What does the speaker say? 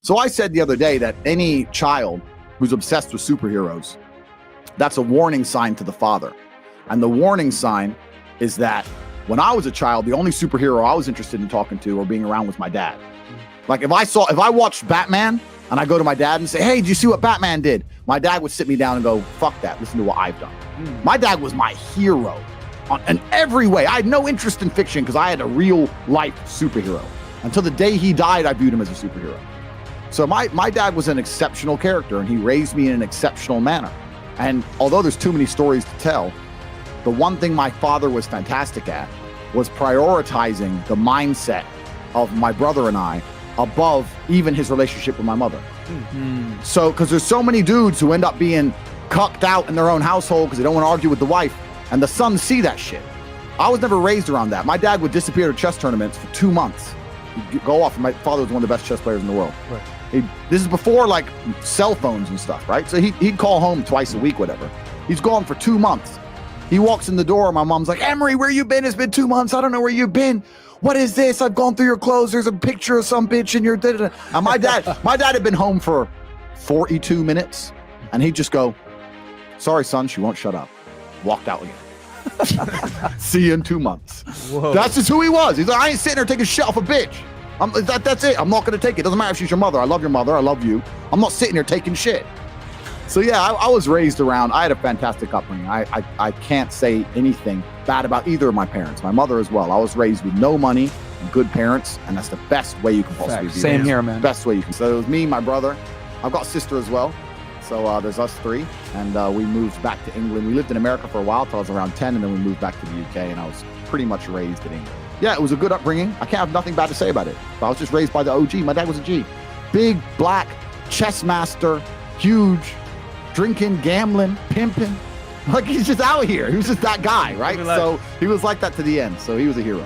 So I said the other day that any child who's obsessed with superheroes, that's a warning sign to the father. And the warning sign is that when I was a child, the only superhero I was interested in talking to or being around was my dad. Like if I watched Batman and I go to my dad and say, hey, did you see what Batman did? My dad would sit me down and go, fuck that, listen to what I've done. My dad was my hero in every way. I had no interest in fiction because I had a real life superhero. Until the day he died, I viewed him as a superhero. So my dad was an exceptional character and he raised me in an exceptional manner. And although there's too many stories to tell, the one thing my father was fantastic at was prioritizing the mindset of my brother and I above even his relationship with my mother. So, because there's so many dudes who end up being cucked out in their own household because they don't want to argue with the wife, and the sons see that shit. I was never raised around that. My dad would disappear to chess tournaments for 2 months. He'd go off, and my father was one of the best chess players in the world. Right. This is before like cell phones and stuff, right? So he'd call home twice a week, whatever. He's gone for 2 months. He walks in the door, my mom's like, Emery, where you been? It's been 2 months. I don't know where you've been. What is this? I've gone through your clothes. There's a picture of some bitch in your da-da-da. And my dad had been home for 42 minutes, and he'd just go, sorry, son, she won't shut up. Walked out again. See you in 2 months. Whoa. That's just who he was. He's like, I ain't sitting there taking shit off a bitch. That's it. I'm not going to take it. Doesn't matter if she's your mother. I love your mother. I love you. I'm not sitting here taking shit. So yeah, I was raised around, I had a fantastic upbringing. I can't say anything bad about either of my parents, my mother as well. I was raised with no money and good parents, and that's the best way you can possibly be. Same here, man. Best way you can. So it was me, my brother. I've got a sister as well. So there's us three, and we moved back to England. We lived in America for a while till I was around 10, and then we moved back to the UK, and I was pretty much raised in England. Yeah, it was a good upbringing. I can't have nothing bad to say about it. But I was just raised by the OG. My dad was a G. Big, black, chess master, huge, drinking, gambling, pimping. Like, he's just out here. He was just that guy, right? So he was like that to the end. So he was a hero.